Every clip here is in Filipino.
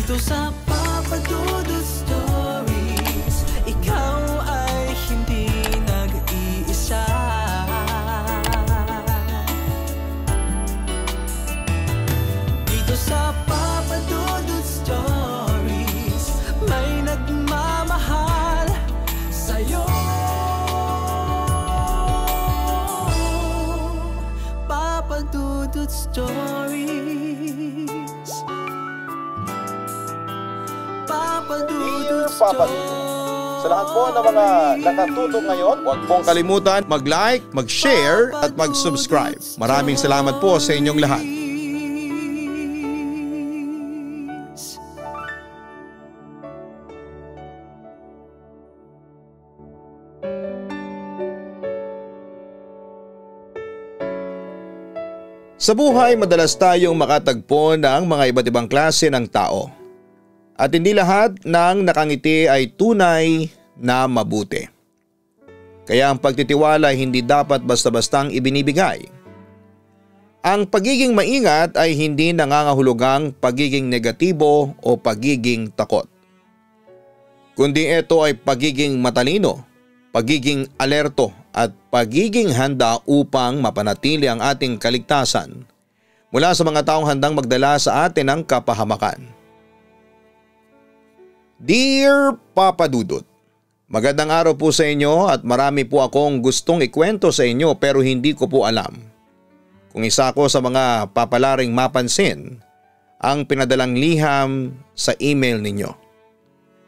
Dito sa Papa Dudut Stories, ikaw ay hindi nag-iisa. Dito sa Papa Dudut Stories, may nagmamahal sa'yo. Papa Dudut Stories. Papa Dudut Stories. Sa lahat po ng mga nakatutok ngayon, huwag pong kalimutan mag-like, mag-share at mag-subscribe. Maraming salamat po sa inyong lahat. Sa buhay, madalas tayong makatagpo ng mga iba't ibang klase ng tao. At hindi lahat ng nakangiti ay tunay na mabuti. Kaya ang pagtitiwala hindi dapat basta-bastang ibinibigay. Ang pagiging maingat ay hindi nangangahulugang pagiging negatibo o pagiging takot. Kundi ito ay pagiging matalino, pagiging alerto at pagiging handa upang mapanatili ang ating kaligtasan mula sa mga taong handang magdala sa atin ng kapahamakan. Dear Papa Dudut, magandang araw po sa inyo at marami po akong gustong ikwento sa inyo pero hindi ko po alam kung isa ko sa mga papalaring mapansin ang pinadalang liham sa email ninyo.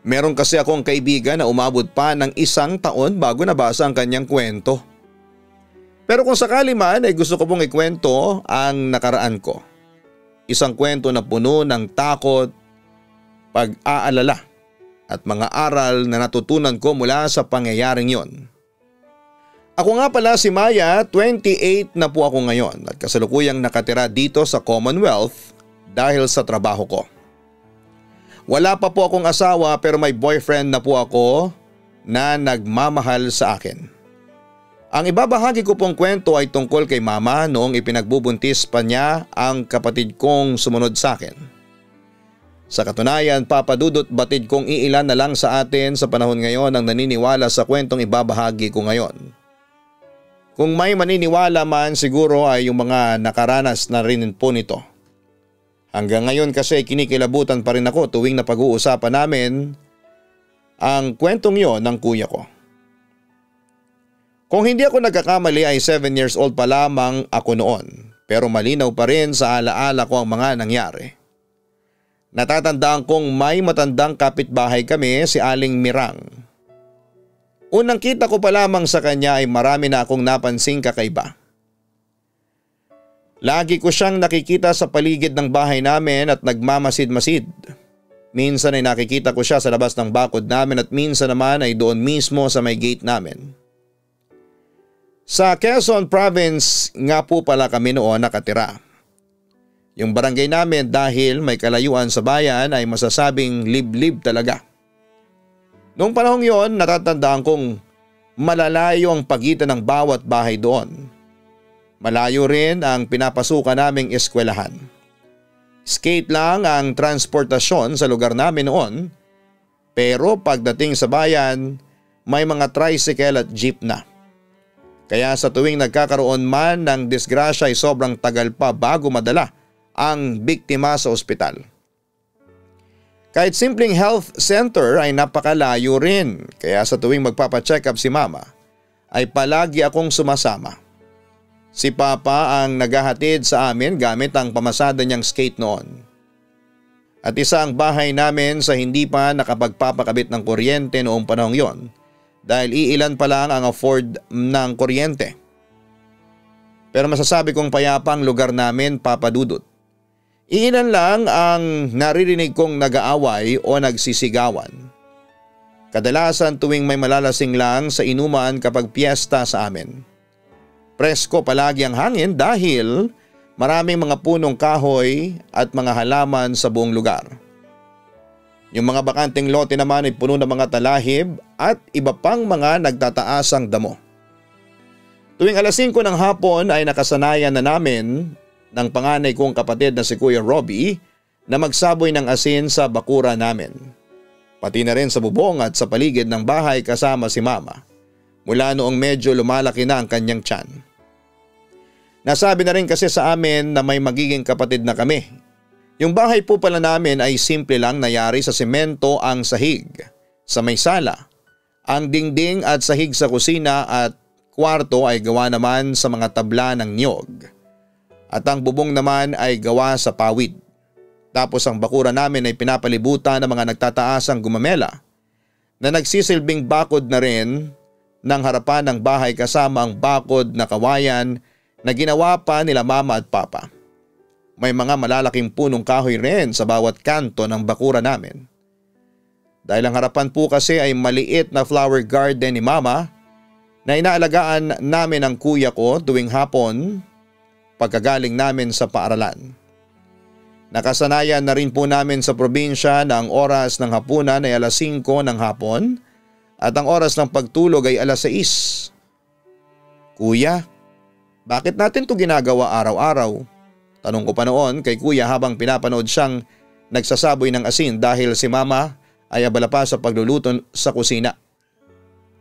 Meron kasi akong kaibigan na umabot pa ng 1 taon bago nabasa ang kanyang kwento. Pero kung sakali man ay gusto ko pong ikwento ang nakaraan ko. Isang kwento na puno ng takot, pag-aalala at mga aral na natutunan ko mula sa pangyayaring yon. Ako nga pala si Maya, 28 na po ako ngayon at kasalukuyang nakatira dito sa Commonwealth dahil sa trabaho ko. Wala pa po akong asawa pero may boyfriend na po ako na nagmamahal sa akin. Ang ibabahagi ko pong kwento ay tungkol kay mama noong ipinagbubuntis pa niya ang kapatid kong sumunod sa akin. Sa katunayan, Papa Dudut, batid kong iilan na lang sa atin sa panahon ngayon ang naniniwala sa kwentong ibabahagi ko ngayon. Kung may maniniwala man siguro ay yung mga nakaranas na rin po nito. Hanggang ngayon kasi kinikilabutan pa rin ako tuwing napag-uusapan namin ang kwentong yon ng kuya ko. Kung hindi ako nagkakamali ay 7 years old pa lamang ako noon pero malinaw pa rin sa alaala ko ang mga nangyari. Natatandaan kong may matandang kapitbahay kami si Aling Mirang. Unang kita ko pa lamang sa kanya ay marami na akong napansing kakaiba. Lagi ko siyang nakikita sa paligid ng bahay namin at nagmamasid-masid. Minsan ay nakikita ko siya sa labas ng bakod namin at minsan naman ay doon mismo sa may gate namin. Sa Quezon Province nga po pala kami noon nakatira. Yung barangay namin dahil may kalayuan sa bayan ay masasabing liblib talaga. Noong panahong yon natatandaan kong malalayo ang pagitan ng bawat bahay doon. Malayo rin ang pinapasukan naming eskwelahan. Skate lang ang transportasyon sa lugar namin noon, pero pagdating sa bayan, may mga tricycle at jeep na. Kaya sa tuwing nagkakaroon man ng disgrasya ay sobrang tagal pa bago madala ang biktima sa ospital. Kahit simpleng health center ay napakalayo rin, kaya sa tuwing magpapacheck up si mama, ay palagi akong sumasama. Si Papa ang naghahatid sa amin gamit ang pamasada niyang skate noon. At isa ang bahay namin sa hindi pa nakapagpapakabit ng kuryente noong panahong yon dahil iilan pa lang ang afford ng kuryente. Pero masasabi kong payapa ang lugar namin, Papa Dudut. Iilan lang ang naririnig kong nag-aaway o nagsisigawan. Kadalasan tuwing may malalasing lang sa inuman kapag piyesta sa amin. Presko palagi ang hangin dahil maraming mga punong kahoy at mga halaman sa buong lugar. Yung mga bakanting lote naman ay puno ng mga talahib at iba pang mga nagtataasang damo. Tuwing alas 5 ng hapon ay nakasanayan na namin ng panganay kong kapatid na si Kuya Robbie na magsaboy ng asin sa bakura namin. Pati na rin sa bubong at sa paligid ng bahay kasama si Mama mula noong medyo lumalaki na ang kanyang tiyan. Nasabi na rin kasi sa amin na may magiging kapatid na kami. Yung bahay po pala namin ay simple lang, nayari sa semento ang sahig sa may sala. Ang dingding at sahig sa kusina at kwarto ay gawa naman sa mga tabla ng niyog. At ang bubong naman ay gawa sa pawid. Tapos ang bakura namin ay pinapalibutan ng mga nagtataasang gumamela na nagsisilbing bakod na rin ng harapan ng bahay kasama ang bakod na kawayan na ginawa pa nila Mama at Papa. May mga malalaking punong kahoy rin sa bawat kanto ng bakura namin. Dahil ang harapan po kasi ay maliit na flower garden ni Mama na inaalagaan namin ang kuya ko tuwing hapon pagkagaling namin sa paaralan. Nakasanayan na rin po namin sa probinsya na ang oras ng hapunan ay alas 5 ng hapon at ang oras ng pagtulog ay alas 6. Kuya, bakit natin to ginagawa araw-araw? Tanong ko pa noon kay kuya habang pinapanood siyang nagsasaboy ng asin dahil si Mama ay abala pa sa pagluluto sa kusina.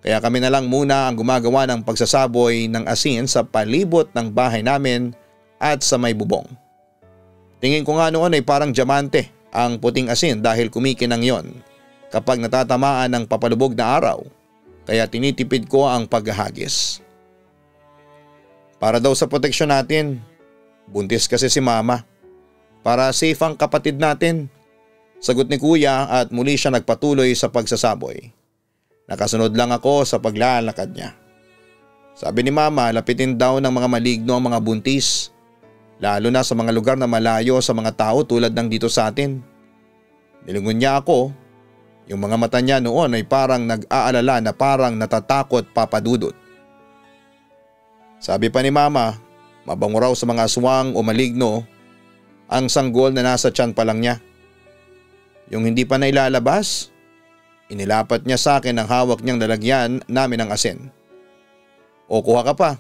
Kaya kami na lang muna ang gumagawa ng pagsasaboy ng asin sa palibot ng bahay namin at sa may bubong. Tingin ko nga noon ay parang diamante ang puting asin dahil kumikinang yon kapag natatamaan ng papalubog na araw, kaya tinitipid ko ang paghahagis. Para daw sa proteksyon natin. Buntis kasi si Mama. Para safe ang kapatid natin. Sagot ni kuya at muli siya nagpatuloy sa pagsasaboy. Nakasunod lang ako sa paglalakad niya. Sabi ni Mama, lapitin daw ng mga maligno ang mga buntis. Lalo na sa mga lugar na malayo sa mga tao tulad ng dito sa atin. Nilingon niya ako. Yung mga mata niya noon ay parang nag-aalala na parang natatakot papadudot. Sabi pa ni Mama, mabango raw sa mga aswang o maligno ang sanggol na nasa tiyan pa lang niya. Yung hindi pa nailalabas, inilapat niya sa akin ang hawak niyang lalagyan namin ng asin. O kuha ka pa,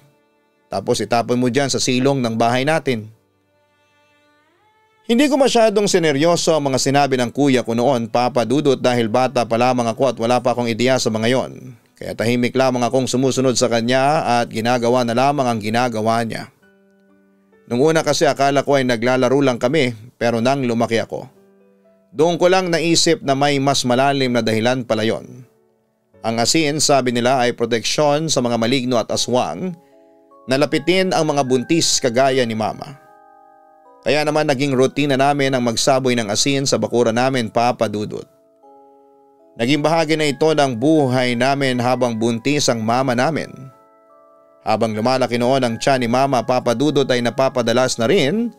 tapos itapon mo dyan sa silong ng bahay natin. Hindi ko masyadong sineryoso ang mga sinabi ng kuya ko noon, Papa Dudut, dahil bata pa lamang ako at wala pa akong ideya sa mga yon. Kaya tahimik lamang akong sumusunod sa kanya at ginagawa na lamang ang ginagawa niya. Nung una kasi akala ko ay naglalaro lang kami pero nang lumaki ako, doon ko lang naisip na may mas malalim na dahilan pala yon. Ang asin, sabi nila, ay proteksyon sa mga maligno at aswang na lapitin ang mga buntis kagaya ni Mama. Kaya naman naging rutina namin ang magsaboy ng asin sa bakura namin, Papa Dudut. Naging bahagi na ito ng buhay namin habang buntis ang mama namin. Habang lumalaki noon ang tiyan ni Mama, Papa Dudut, ay napapadalas na rin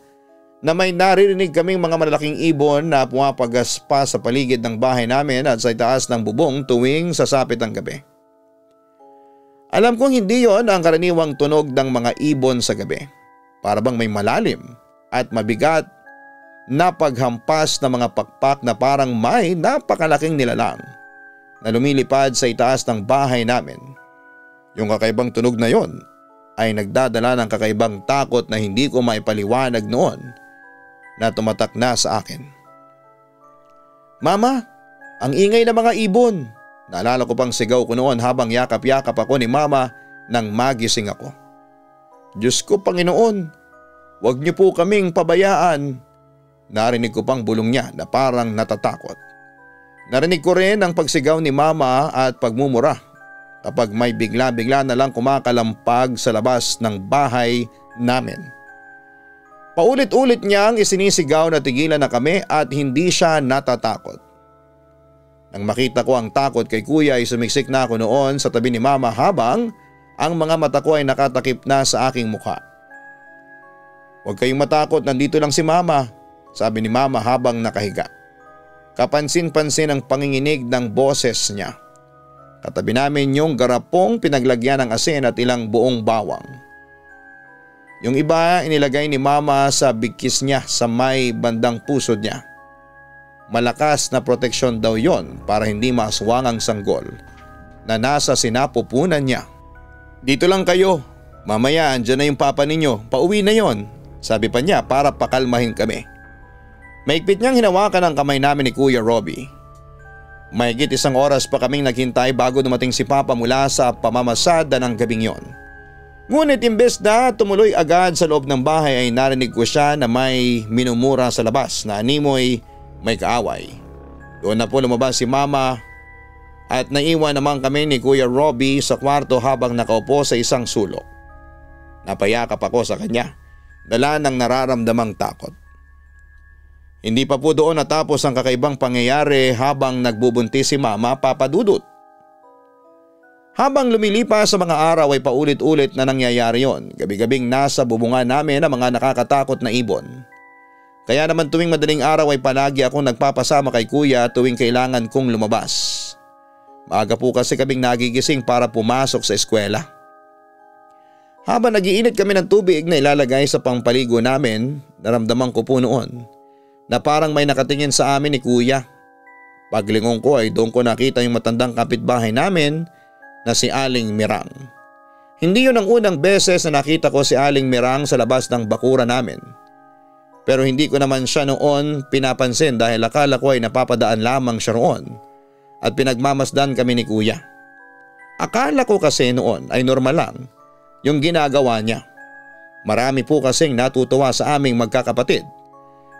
na may naririnig kaming mga malalaking ibon na pumapagaspa sa paligid ng bahay namin at sa itaas ng bubong tuwing sasapit ang gabi. Alam kong hindi yon ang karaniwang tunog ng mga ibon sa gabi. Para bang may malalim at mabigat na paghampas ng mga pakpak na parang may napakalaking nilalang na lumilipad sa itaas ng bahay namin. Yung kakaibang tunog na yon ay nagdadala ng kakaibang takot na hindi ko maipaliwanag noon na tumatak na sa akin. Mama, ang ingay ng mga ibon. Naalala ko pang sigaw ko noon habang yakap-yakap ako ni Mama nang magising ako. Diyos ko, Panginoon, huwag niyo po kaming pabayaan. Narinig ko pang bulong niya na parang natatakot. Narinig ko rin ang pagsigaw ni Mama at pagmumura kapag may bigla-bigla na lang kumakalampag sa labas ng bahay namin. Paulit-ulit niyang isinisigaw na tigilan na kami at hindi siya natatakot. Nang makita ko ang takot kay kuya ay sumiksik na ako noon sa tabi ni Mama habang ang mga mata ko ay nakatakip na sa aking mukha. Huwag kayong matakot, nandito lang si Mama, sabi ni Mama habang nakahiga. Kapansin-pansin ang panginginig ng boses niya. Katabi namin yung garapong pinaglagyan ng asin at ilang buong bawang. Yung iba inilagay ni Mama sa bigkis niya sa may bandang pusod niya. Malakas na proteksyon daw yon para hindi maaswang ang sanggol na nasa sinapupunan niya. Dito lang kayo, mamaya andyan na yung papa ninyo, pauwi na yon, sabi pa niya para pakalmahin kami. Mahigpit niyang hinawakan ang kamay namin ni Kuya Robbie. Mahigit 1 oras pa kaming naghintay bago dumating si Papa mula sa pamamasada ng gabing yon. Ngunit imbes na tumuloy agad sa loob ng bahay ay narinig ko siya na may minumura sa labas na animoy may kaaway. Doon na po lumabas si Mama at naiwan naman kami ni Kuya Robbie sa kwarto habang nakaupo sa isang sulok. Napayakap ako sa kanya, dala ng nararamdamang takot. Hindi pa po doon natapos ang kakaibang pangyayari habang nagbubuntis si Mama, Papa Dudut. Habang lumilipas sa mga araw ay paulit-ulit na nangyayari yon. Gabi-gabing nasa bubungan namin ang mga nakakatakot na ibon. Kaya naman tuwing madaling araw ay palagi akong nagpapasama kay Kuya tuwing kailangan kong lumabas. Maaga po kasi kaming nagigising para pumasok sa eskwela. Habang nagiinit kami ng tubig na ilalagay sa pangpaligo namin, naramdaman ko po noon na parang may nakatingin sa amin ni Kuya. Paglingon ko ay doon ko nakita yung matandang kapitbahay namin na si Aling Mirang. Hindi yun ang unang beses na nakita ko si Aling Mirang sa labas ng bakura namin. Pero hindi ko naman siya noon pinapansin dahil akala ko ay napapadaan lamang siya roon at pinagmamasdan kami ni Kuya. Akala ko kasi noon ay normal lang yung ginagawa niya. Marami po kasing natutuwa sa aming magkakapatid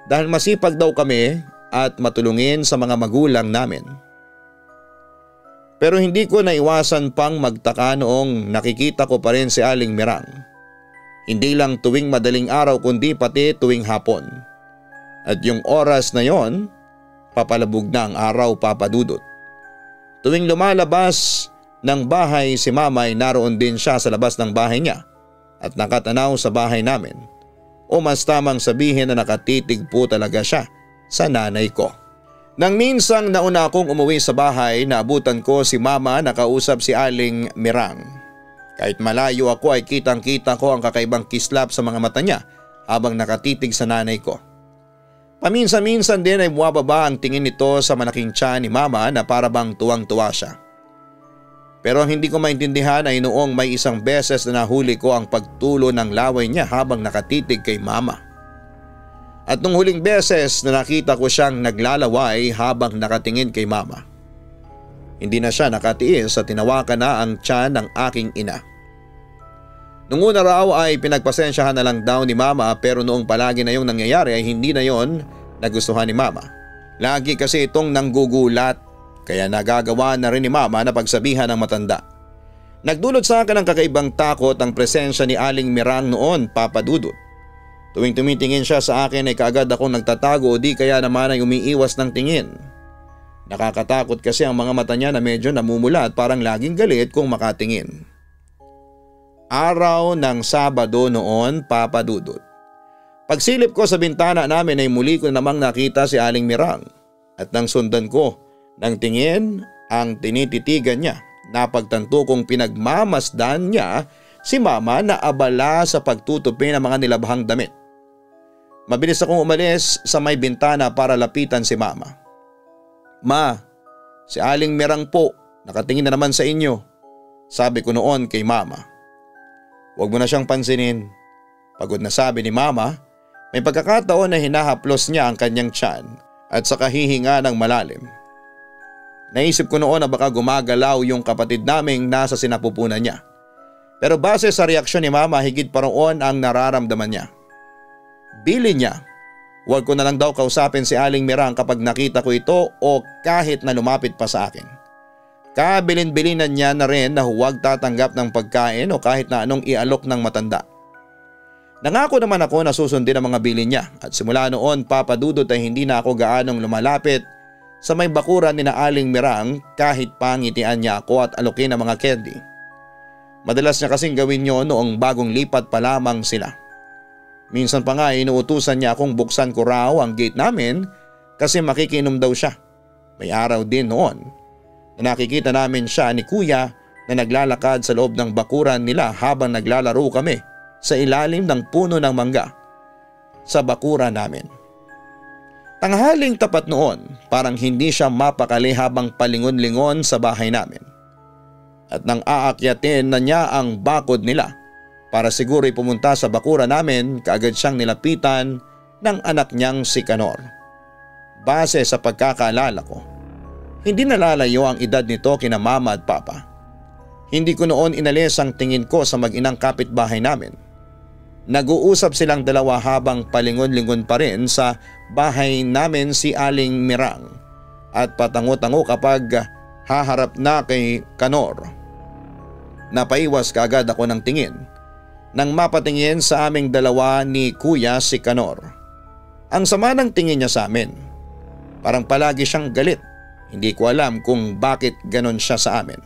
dahil masipag daw kami at matulungin sa mga magulang namin. Pero hindi ko naiwasan pang magtaka noong nakikita ko pa rin si Aling Mirang. Hindi lang tuwing madaling araw kundi pati tuwing hapon. At yung oras na yon, papalabog na ang araw, Papa Dudut. Tuwing lumalabas ng bahay si Mama ay naroon din siya sa labas ng bahay niya at nakatanaw sa bahay namin. O mas tamang sabihin na nakatitig po talaga siya sa nanay ko. Nang minsang nauna akong umuwi sa bahay, naabutan ko si Mama na kausap si Aling Mirang. Kahit malayo ako ay kitang-kita ko ang kakaibang kislap sa mga mata niya habang nakatitig sa nanay ko. Paminsan-minsan din ay bumababa ang tingin nito sa malaking tiyan ni Mama na para bang tuwang-tuwa siya. Pero ang hindi ko maintindihan ay noong may isang beses na nahuli ko ang pagtulo ng laway niya habang nakatitig kay Mama. At nung huling beses na nakita ko siyang naglalaway habang nakatingin kay Mama, hindi na siya nakatiis at tinawakan na ang tiyan ng aking ina. Nung una raw ay pinagpasensyahan na lang daw ni Mama pero noong palagi na yung nangyayari ay hindi na yon nagustuhan ni Mama. Lagi kasi itong nanggugulat kaya nagagawa na rin ni Mama na pagsabihan ng matanda. Nagdulot sa akin ng kakaibang takot ang presensya ni Aling Mirang noon, Papa Dudut. Tuwing tumitingin siya sa akin ay kaagad akong nagtatago o di kaya naman ay umiiwas ng tingin. Nakakatakot kasi ang mga mata niya na medyo namumula at parang laging galit kung makatingin. Araw ng Sabado noon, Papa Dudut. Pagsilip ko sa bintana namin ay muli ko namang nakita si Aling Mirang at nang sundan ko ng tingin ang tinititigan niya, napagtanto kong pinagmamasdan niya si Mama na abala sa pagtutupi ng mga nilabhang damit. Mabilis akong umalis sa may bintana para lapitan si Mama. Ma, si Aling Mirang po, nakatingin na naman sa inyo, sabi ko noon kay Mama. Huwag mo na siyang pansinin. Pagod na sabi ni Mama, may pagkakataon na hinahaplos niya ang kanyang tiyan at saka hihinga ng malalim. Naisip ko noon na baka gumagalaw yung kapatid naming nasa sinapupunan niya. Pero base sa reaksyon ni Mama, higit pa roon ang nararamdaman niya. Bili niya, huwag ko na lang daw kausapin si Aling Mirang kapag nakita ko ito o kahit na lumapit pa sa akin. Kabilin-bilinan niya na rin na huwag tatanggap ng pagkain o kahit na anong ialok ng matanda. Nangako naman ako na susundin ang mga bilin niya at simula noon, Papa Dudut, ay hindi na ako gaanong lumalapit sa may bakuran ni na Aling Mirang kahit pangitian niya ako at alokin ang mga candy. Madalas niya kasing gawin yun noong bagong lipat pa lamang sila. Minsan pa nga inuutusan niya akong buksan ko raw ang gate namin kasi makikinom daw siya. May araw din noon na nakikita namin siya ni Kuya na naglalakad sa loob ng bakuran nila habang naglalaro kami sa ilalim ng puno ng mangga sa bakuran namin. Tanghaling tapat noon, parang hindi siya mapakali habang palingon-lingon sa bahay namin. At nang aakyatin na niya ang bakod nila para siguro'y pumunta sa bakura namin, kaagad siyang nilapitan ng anak niyang si Kanor. Base sa pagkakaalala ko, hindi nalalayo ang edad nito kina mama at papa. Hindi ko noon inalis ang tingin ko sa mag-inang kapitbahay namin. Nag-uusap silang dalawa habang palingon-lingon pa rin sa bahay namin si Aling Mirang at patango-tango kapag haharap na kay Kanor. Napaiwas kaagad ako ng tingin nang mapatingin sa aming dalawa ni Kuya si Kanor. Ang sama ng tingin niya sa amin. Parang palagi siyang galit. Hindi ko alam kung bakit ganon siya sa amin.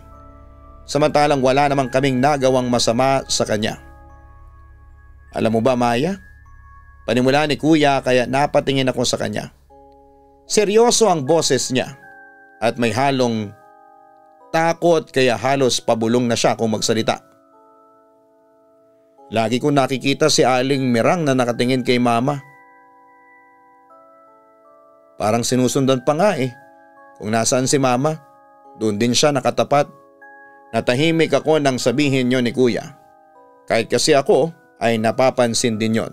Samantalang wala namang kaming nagawang masama sa kanya. Alam mo ba, Maya? Panimula ni Kuya kaya napatingin ako sa kanya. Seryoso ang boses niya at may halong takot kaya halos pabulong na siya kung magsalita. Lagi kong nakikita si Aling Mirang na nakatingin kay mama. Parang sinusundan pa nga eh. Kung nasaan si mama, doon din siya nakatapat. Natahimik ako nang sabihin niyo ni Kuya. Kahit kasi ako ay napapansin din yon.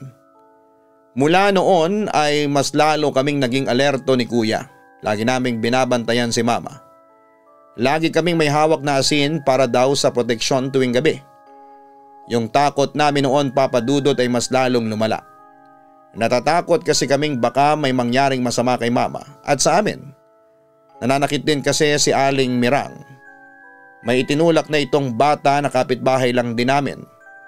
Mula noon ay mas lalo kaming naging alerto ni Kuya. Lagi naming binabantayan si mama. Lagi kaming may hawak na asin para daw sa proteksyon tuwing gabi. Yung takot namin noon, Papa Dudut, ay mas lalong lumala. Natatakot kasi kaming baka may mangyaring masama kay mama at sa amin. Nananakit din kasi si Aling Mirang. May itinulak na itong bata na kapitbahay lang din namin.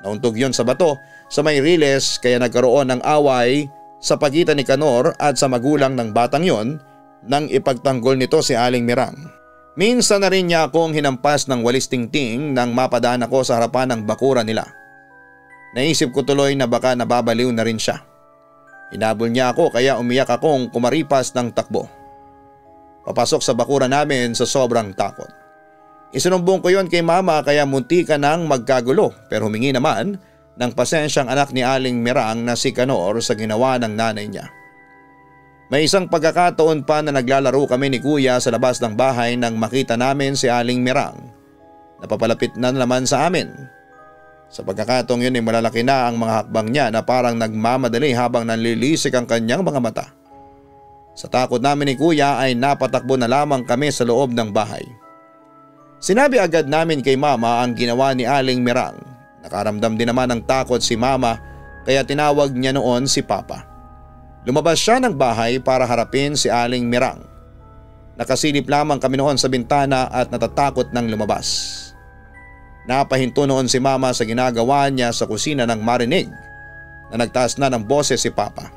Nauntog yon sa bato sa may riles kaya nagkaroon ng away sa pagitan ni Kanor at sa magulang ng batang yon nang ipagtanggol nito si Aling Mirang. Minsan na rin niya akong hinampas ng walis tingting nang mapadaan ako sa harapan ng bakuran nila. Naisip ko tuloy na baka nababaliw na rin siya. Hinabol niya ako kaya umiyak akong kumaripas ng takbo. Papasok sa bakuran namin sa sobrang takot. Isinumbong ko yon kay mama kaya munti ka nang magkagulo pero humingi naman ng pasensyang anak ni Aling Mirang na si Kanor sa ginawa ng nanay niya. May isang pagkakataon pa na naglalaro kami ni Kuya sa labas ng bahay nang makita namin si Aling Mirang. Napapalapit na naman sa amin. Sa pagkakataong yun ay malalaki na ang mga hakbang niya na parang nagmamadali habang nanlilisik ang kanyang mga mata. Sa takot namin ni Kuya ay napatakbo na lamang kami sa loob ng bahay. Sinabi agad namin kay mama ang ginawa ni Aling Mirang. Nakaramdam din naman ng takot si mama kaya tinawag niya noon si papa. Lumabas siya ng bahay para harapin si Aling Mirang. Nakasilip lamang kami noon sa bintana at natatakot nang lumabas. Napahinto noon si mama sa ginagawa niya sa kusina nang marinig na nagtaas na ng boses si papa.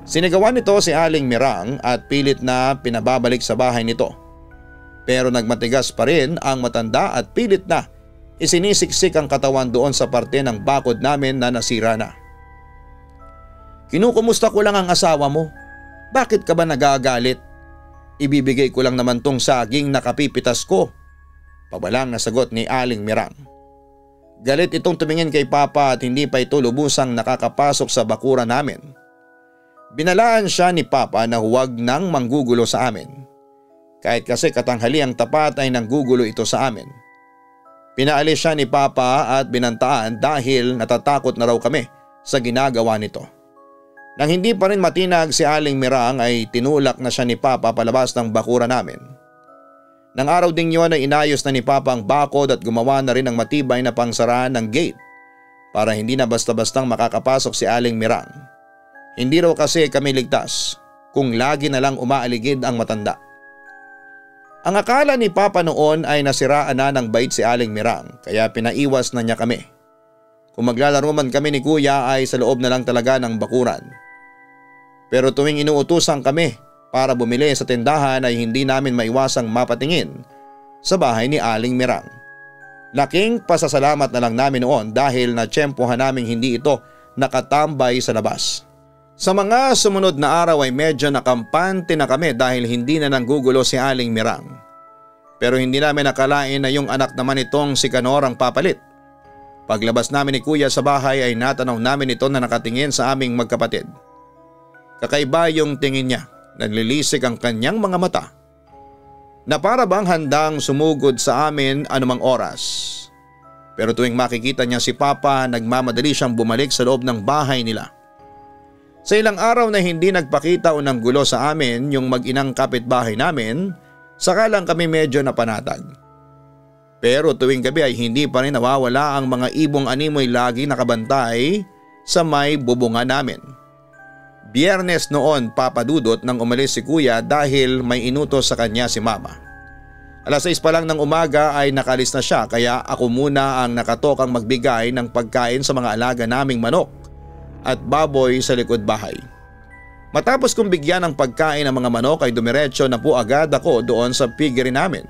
Sinigawan nito si Aling Mirang at pilit na pinababalik sa bahay nito. Pero nagmatigas pa rin ang matanda at pilit na isinisiksik ang katawan doon sa parte ng bakod namin na nasira na. Kinukumusta ko lang ang asawa mo. Bakit ka ba nagagalit? Ibibigay ko lang naman tong saging na kapipitas ko. Pabalang na sagot ni Aling Mirang. Galit itong tumingin kay Papa at hindi pa ito lubusang nakakapasok sa bakura namin. Binalaan siya ni Papa na huwag nang manggugulo sa amin. Kahit kasi katanghali ang tapat ay nanggugulo ito sa amin. Pinaalis siya ni Papa at binantaan dahil natatakot na raw kami sa ginagawa nito. Nang hindi pa rin matinag si Aling Mirang ay tinulak na siya ni Papa palabas ng bakura namin. Nang araw ding yun ay inayos na ni Papa ang bakod at gumawa na rin ng matibay na pangsaraan ng gate para hindi na basta-bastang makakapasok si Aling Mirang. Hindi raw kasi kami ligtas kung lagi na lang umaaligid ang matanda. Ang akala ni Papa noon ay nasiraan na ng bait si Aling Mirang kaya pinaiwas na niya kami. Kung maglalaro man kami ni Kuya ay sa loob na lang talaga ng bakuran. Pero tuwing inuutusan kami para bumili sa tindahan ay hindi namin maiwasang mapatingin sa bahay ni Aling Mirang. Laking pasasalamat na lang namin noon dahil natsyempohan naming hindi ito nakatambay sa labas. Sa mga sumunod na araw ay medyo nakampante na kami dahil hindi na nanggugulo si Aling Mirang. Pero hindi namin nakalain na yung anak naman itong si Kanor ang papalit. Paglabas namin ni Kuya sa bahay ay natanaw namin ito na nakatingin sa aming magkapatid. Kakaiba yung tingin niya, nanlilisik ang kanyang mga mata. Na para bang handang sumugod sa amin anumang oras. Pero tuwing makikita niya si Papa, nagmamadali siyang bumalik sa loob ng bahay nila. Sa ilang araw na hindi nagpakita o ng gulo sa amin yung mag-inang kapitbahay namin, saka lang kami medyo napanatag. Pero tuwing gabi ay hindi pa rin nawawala ang mga ibong animoy lagi nakabantay sa may bubungan namin. Biyernes noon, Papa Dudut, nang umalis si Kuya dahil may inutos sa kanya si Mama. Alas 6 pa lang ng umaga ay nakalis na siya kaya ako muna ang nakatokang magbigay ng pagkain sa mga alaga naming manok at baboy sa likod bahay. Matapos kong bigyan ng pagkain ng mga manok ay dumiretso na po agad ako doon sa piggery namin.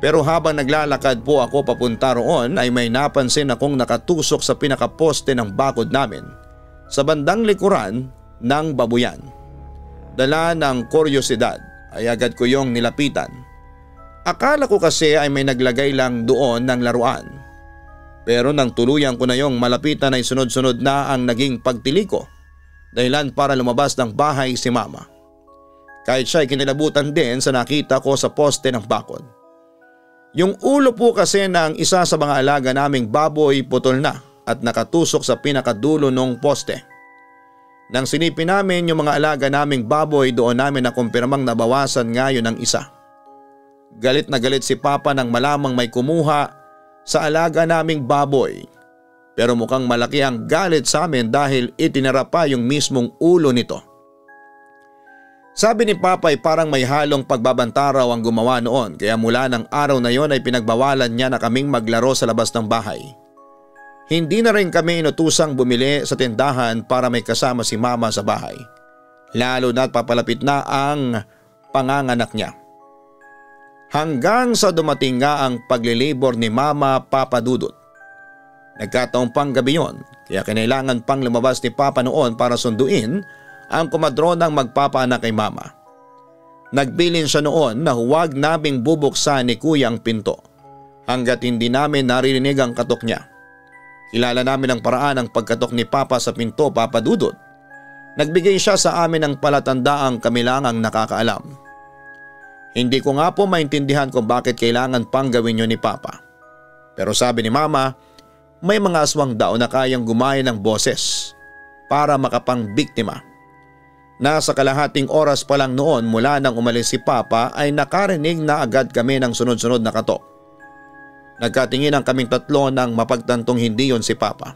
Pero habang naglalakad po ako papunta roon ay may napansin akong nakatusok sa pinakaposte ng bakod namin sa bandang likuran ng babuyan. Dala ng kuryosidad ay agad ko yung nilapitan. Akala ko kasi ay may naglagay lang doon ng laruan. Pero nang tuluyan ko na yung malapitan ay sunod-sunod na ang naging pagtili ko, dahilan para lumabas ng bahay si Mama. Kahit siya ay kinilabutan din sa nakita ko sa poste ng bakod. Yung ulo po kasi ng isa sa mga alaga naming baboy putol na at nakatusok sa pinakadulo ng poste. Nang sinipin namin yung mga alaga naming baboy, doon namin nakumpirmang nabawasan nga yun ng isa. Galit na galit si Papa nang malamang may kumuha sa alaga naming baboy. Pero mukhang malaki ang galit sa amin dahil itinara pa yung mismong ulo nito. Sabi ni Papa ay parang may halong pagbabantaraw ang gumawa noon kaya mula ng araw na yon ay pinagbawalan niya na kaming maglaro sa labas ng bahay. Hindi na rin kami inutusang bumili sa tindahan para may kasama si Mama sa bahay. Lalo na't papalapit na ang panganganak niya. Hanggang sa dumating nga ang paglilibor ni Mama, Papa Dudut. Nagkataong pang gabi yon kaya kinailangan pang lumabas ni Papa noon para sunduin ang kumadronang magpapaanak kay Mama. Nagbilin siya noon na huwag naming bubuksan ni Kuya ang pinto hanggat hindi namin naririnig ang katok niya. Kilala namin ang paraan ng pagkatok ni Papa sa pinto, Papa Dudut. Nagbigay siya sa amin ng palatandaang kami lang ang nakakaalam. Hindi ko nga po maintindihan kung bakit kailangan pang gawin yun ni Papa. Pero sabi ni Mama, may mga aswang daw na kayang gumaya ng boses para makapangbiktima. Nasa kalahating oras pa lang noon mula nang umalis si Papa ay nakarinig na agad kami ng sunod-sunod na katok. Nagkatingin ang kaming tatlo nang mapagtantong hindi yon si Papa.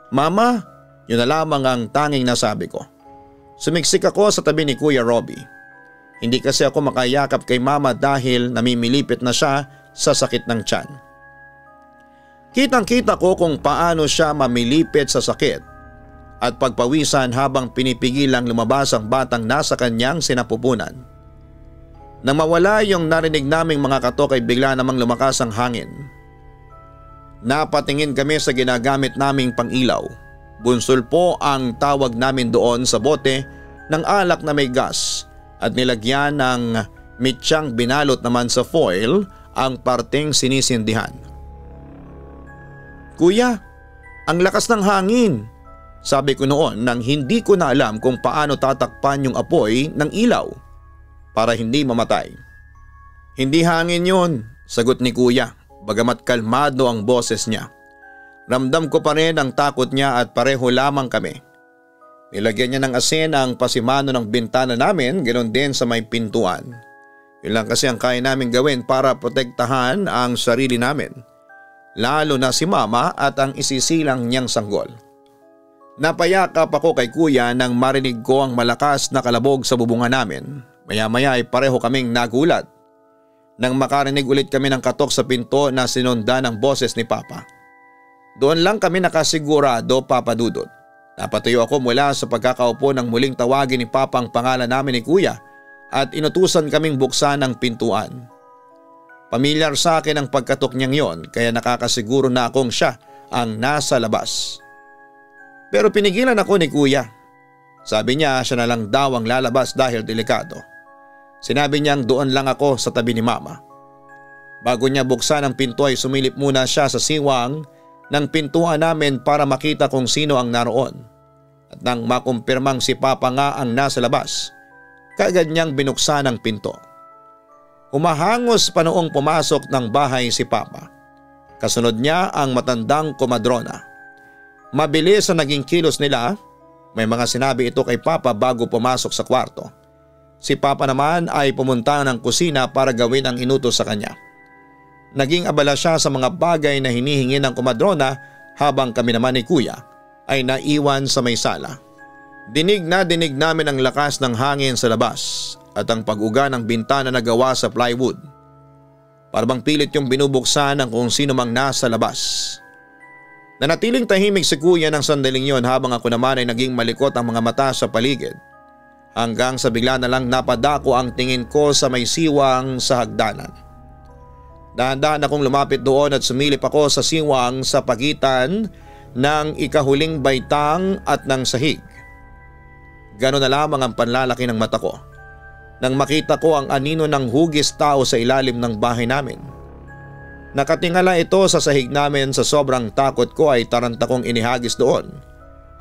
Mama, yun na lamang ang tanging nasabi ko. Sumiksik ako sa tabi ni Kuya Robbie. Hindi kasi ako makayakap kay Mama dahil namimilipit na siya sa sakit ng tiyan. Kitang-kita ko kung paano siya mamilipit sa sakit at pagpawisan habang pinipigilang lumabas ang batang nasa kanyang sinapupunan. Nang mawala yung narinig naming mga katok ay bigla namang lumakas ang hangin. Napatingin kami sa ginagamit naming pangilaw. Bunsol po ang tawag namin doon sa bote ng alak na may gas at nilagyan ng mitsyang binalot naman sa foil ang parteng sinisindihan. Kuya, ang lakas ng hangin! Sabi ko noon nang hindi ko na alam kung paano tatakpan yung apoy ng ilaw para hindi mamatay. Hindi hangin yun, sagot ni Kuya, bagamat kalmado ang boses niya. Ramdam ko pa rin ang takot niya at pareho lamang kami. Nilagyan niya ng asin ang pasimano ng bintana namin, ganoon din sa may pintuan. Yun lang kasi ang kaya namin gawin para protektahan ang sarili namin. Lalo na si Mama at ang isisilang niyang sanggol. Napayakap ako kay Kuya nang marinig ko ang malakas na kalabog sa bubungan namin. Maya-maya ay pareho kaming nagulat nang makarinig ulit kami ng katok sa pinto na sinunda ng boses ni Papa. Doon lang kami nakasigurado, Papa Dudut. Napatayo ako mula sa pagkakaupo nang muling tawagin ni Papa ang pangalan namin ni Kuya at inutusan kaming buksan ang pintuan. Pamilyar sa akin ang pagkatok niyang yon kaya nakakasiguro na akong siya ang nasa labas. Pero pinigilan ako ni Kuya. Sabi niya siya na lang daw ang lalabas dahil delikado. Sinabi niyang doon lang ako sa tabi ni Mama. Bago niya buksan ang pinto ay sumilip muna siya sa siwang ng pintuan namin para makita kung sino ang naroon. At nang makumpirmang si Papa nga ang nasa labas, kaagad niyang binuksan ang pinto. Humahangos pa noong pumasok ng bahay si Papa. Kasunod niya ang matandang komadrona. Mabilis ang naging kilos nila May mga sinabi ito kay Papa bago pumasok sa kwarto. Si Papa naman ay pumunta ng kusina para gawin ang inutos sa kanya. Naging abala siya sa mga bagay na hinihingi ng komadrona habang kami naman ni Kuya ay naiwan sa may sala. Dinig na dinig namin ang lakas ng hangin sa labas at ang pag-uga ng bintana na gawa sa plywood. Parang pilit yung binubuksan ng kung sino mang nasa labas. Nanatiling tahimik si Kuya ng sandaling yon habang ako naman ay naging malikot ang mga mata sa paligid. Hanggang sa bigla na lang napadako ang tingin ko sa may siwang sa hagdanan. Dahan-dahan akong lumapit doon at sumilip ako sa siwang sa pagitan ng ikahuling baitang at ng sahig. Gano'n na lamang ang panlalaki ng mata ko nang makita ko ang anino ng hugis tao sa ilalim ng bahay namin. Nakatingala ito sa sahig namin. Sa sobrang takot ko ay taranta kong inihagis doon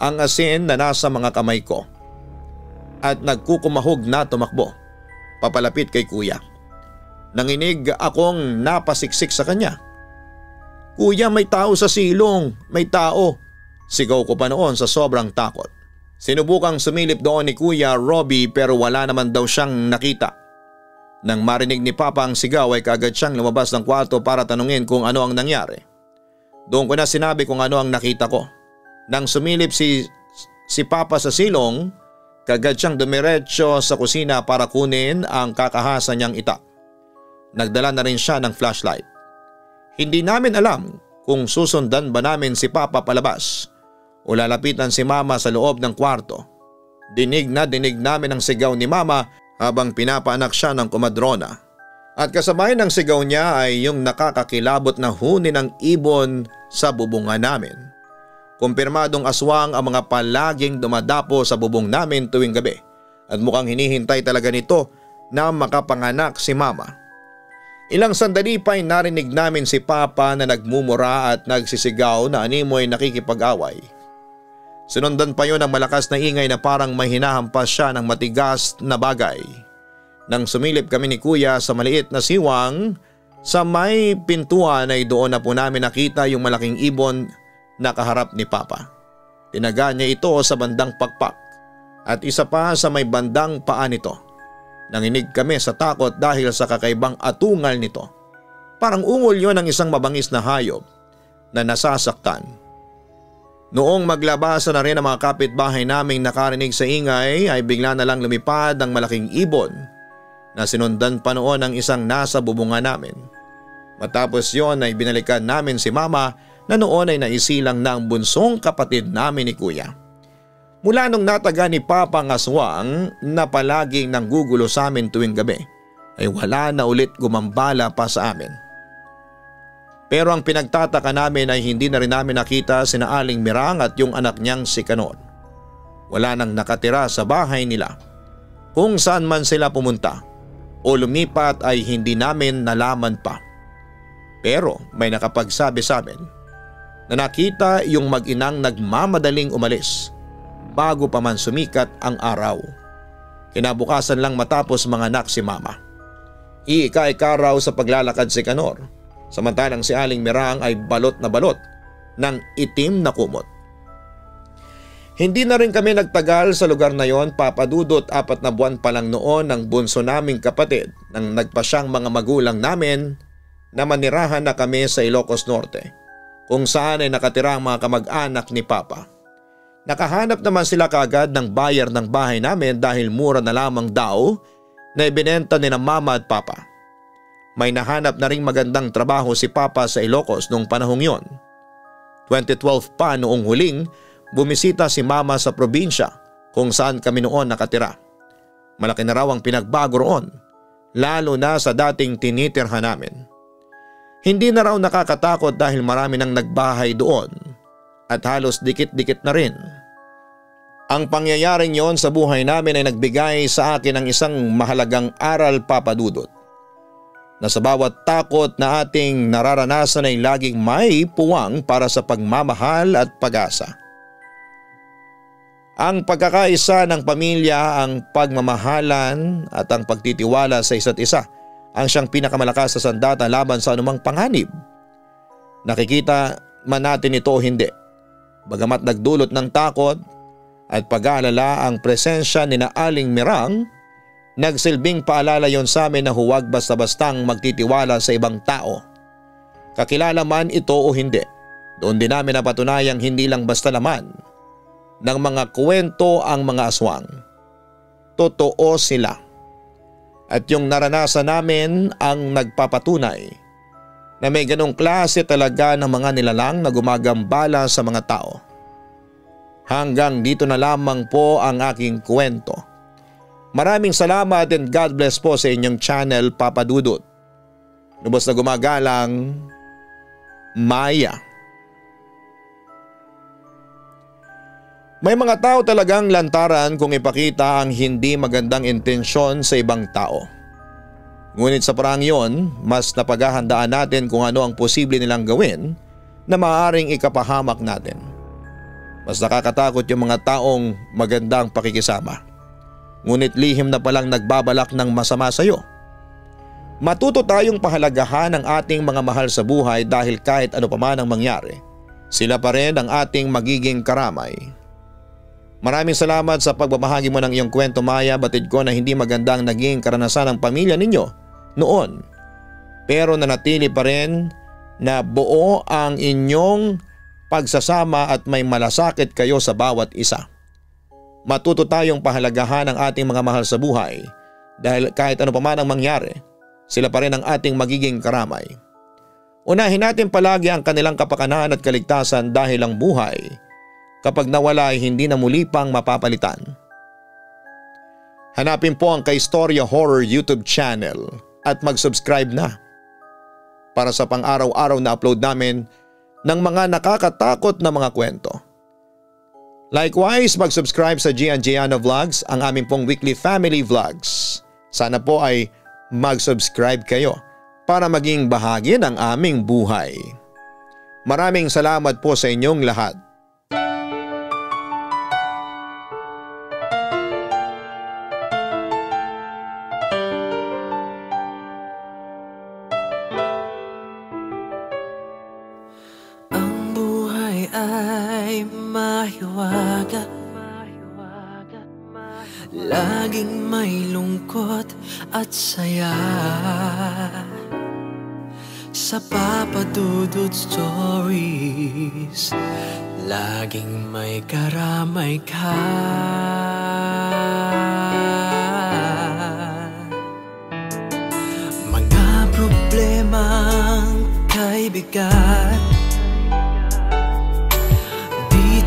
ang asin na nasa mga kamay ko at nagkukumahog na tumakbo papalapit kay Kuya. Nanginig akong napasiksik sa kanya. "Kuya, may tao sa silong, may tao!" Sigaw ko pa noon sa sobrang takot. Sinubukang sumilip doon ni Kuya Robbie pero wala naman daw siyang nakita. Nang marinig ni Papa ang sigaw ay kaagad siyang lumabas ng kwarto para tanungin kung ano ang nangyari. Doon ko na sinabi kung ano ang nakita ko. Nang sumilip si Papa sa silong, kaagad siyang dumiretso sa kusina para kunin ang kakahasa niyang itak. Nagdala na rin siya ng flashlight. Hindi namin alam kung susundan ba namin si Papa palabas o lalapitan si Mama sa loob ng kwarto. Dinig na dinig namin ang sigaw ni Mama habang pinapaanak siya ng komadrona. At kasabay ng sigaw niya ay yung nakakakilabot na huni ng ibon sa bubungan namin. Kumpirmadong aswang ang mga palaging dumadapo sa bubong namin tuwing gabi at mukhang hinihintay talaga nito na makapanganak si Mama. Ilang sandali pa ay narinig namin si Papa na nagmumura at nagsisigaw na animoy nakikipag-away. Sinundan pa yun ng malakas na ingay na parang may hinahampas siya ng matigas na bagay. Nang sumilip kami ni Kuya sa maliit na siwang sa may pintuan ay doon na po namin nakita yung malaking ibon na kaharap ni Papa. Tinaga niya ito sa bandang pakpak at isa pa sa may bandang paa nito. Nanginig kami sa takot dahil sa kakaibang atungal nito. Parang ungol yon ng isang mabangis na hayop na nasasaktan. Noong maglabasan na rin ang mga kapitbahay naming nakarinig sa ingay ay bigla na lang lumipad ang malaking ibon na sinundan pa noon ng isang nasa bubungan namin. Matapos yon ay binalikan namin si Mama na noon ay naisilang na ang bunsong kapatid namin ni Kuya. Mula nung nataga ni Papa ang aswang na palaging nanggugulo sa amin tuwing gabi ay wala na ulit gumambala pa sa amin. Pero ang pinagtataka namin ay hindi na rin namin nakita sina Aling Mirang at yung anak niyang si Kanor. Wala nang nakatira sa bahay nila. Kung saan man sila pumunta o lumipat ay hindi namin nalaman pa. Pero may nakapagsabi sa amin na nakita yung mag-inang nagmamadaling umalis bago pa man sumikat ang araw. Kinabukasan lang matapos manganak si Mama. Iika-ika raw sa paglalakad si Kanor. Samantalang si Aling Mirang ay balot na balot ng itim na kumot. Hindi na rin kami nagtagal sa lugar na yon, Papa Dudut. 4 na buwan pa lang noon ng bunso naming kapatid nang nagpasyang mga magulang namin na manirahan na kami sa Ilocos Norte, kung saan ay nakatira ang mga kamag-anak ni Papa. Nakahanap naman sila kaagad ng buyer ng bahay namin dahil mura na lamang daw na ibinenta ni na Mama at Papa. May nahanap na ring magandang trabaho si Papa sa Ilocos noong panahong yon. 2012 pa noong huling bumisita si Mama sa probinsya kung saan kami noon nakatira. Malaki na raw ang pinagbago roon, lalo na sa dating tinitirhan namin. Hindi na raw nakakatakot dahil marami nang nagbahay doon at halos dikit-dikit na rin. Ang pangyayaring yon sa buhay namin ay nagbigay sa akin ng isang mahalagang aral, Papa Dudut, na sa bawat takot na ating nararanasan ay laging may puwang para sa pagmamahal at pag-asa. Ang pagkakaisa ng pamilya, ang pagmamahalan at ang pagtitiwala sa isa't isa ang siyang pinakamalakas na sandata laban sa anumang panganib. Nakikita man natin ito o hindi. Bagamat nagdulot ng takot at pag-aalala ang presensya ni na Aling Mirang, nagsilbing paalala yon sa amin na huwag basta-bastang magtitiwala sa ibang tao. Kakilala man ito o hindi, doon din namin napatunayang hindi lang basta laman ng mga kwento ang mga aswang. Totoo sila. At yung naranasan namin ang nagpapatunay na may ganong klase talaga ng mga nilalang na gumagambala sa mga tao. Hanggang dito na lamang po ang aking kwento. Maraming salamat and God bless po sa inyong channel, Papa Dudut. Lubos na gumagalang, Maya. May mga tao talagang lantaran kung ipakita ang hindi magandang intensyon sa ibang tao. Ngunit sa parang yon, mas napaghahandaan natin kung ano ang posible nilang gawin na maaaring ikapahamak natin. Mas nakakatakot yung mga taong magandang pakikisama, ngunit lihim na palang nagbabalak ng masama sa iyo. Matuto tayong pahalagahan ang ating mga mahal sa buhay dahil kahit ano pa man ang mangyari, sila pa rin ang ating magiging karamay. Maraming salamat sa pagbabahagi mo ng iyong kwento, Maya. Batid ko na hindi magandang naging karanasan ng pamilya ninyo noon, pero nanatili pa rin na buo ang inyong pagsasama at may malasakit kayo sa bawat isa. Matuto tayong pahalagahan ang ating mga mahal sa buhay dahil kahit ano pa man ang mangyari, sila pa rin ang ating magiging karamay. Unahin natin palagi ang kanilang kapakanan at kaligtasan dahil ang buhay, kapag nawala ay hindi na muli pang mapapalitan. Hanapin po ang Kaistorya Horror YouTube channel at mag-subscribe na para sa pang-araw-araw na upload namin ng mga nakakatakot na mga kwento. Likewise, mag-subscribe sa Gian Giano Vlogs, ang aming pong weekly family vlogs. Sana po ay mag-subscribe kayo para maging bahagi ng aming buhay. Maraming salamat po sa inyong lahat. Ay mahiwaga, laging may lungkot at saya. Sa Papa Dudut Stories, laging may karamay ka. Mga problemang kaibigan,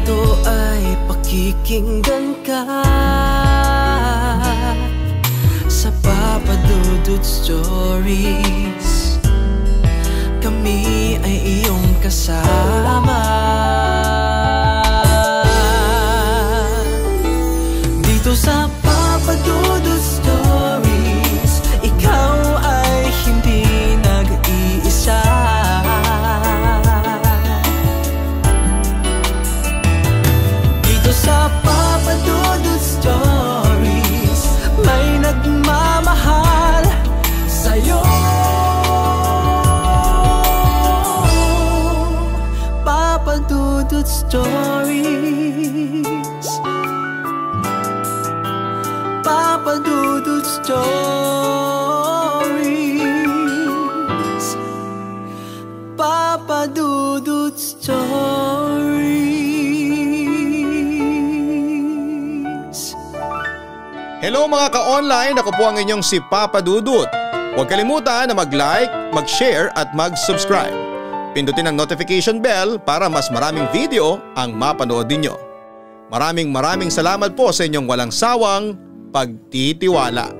ito ay pakikinggan ka. Sa Papa Dudut Stories, kami ay iyong kasama. Dito sa Papa Dudut Stories, ikaw ay hindi nag-iisa. Sa Papa Dudut Stories, may nagmamahal sa'yo. Papa Dudut Stories, Papa Dudut Stories, Papa Dudut Stories. Hello mga ka-online, ako po ang inyong si Papa Dudut. Huwag kalimutan na mag-like, mag-share at mag-subscribe. Pindutin ang notification bell para mas maraming video ang mapanood ninyo. Maraming salamat po sa inyong walang sawang pagtitiwala.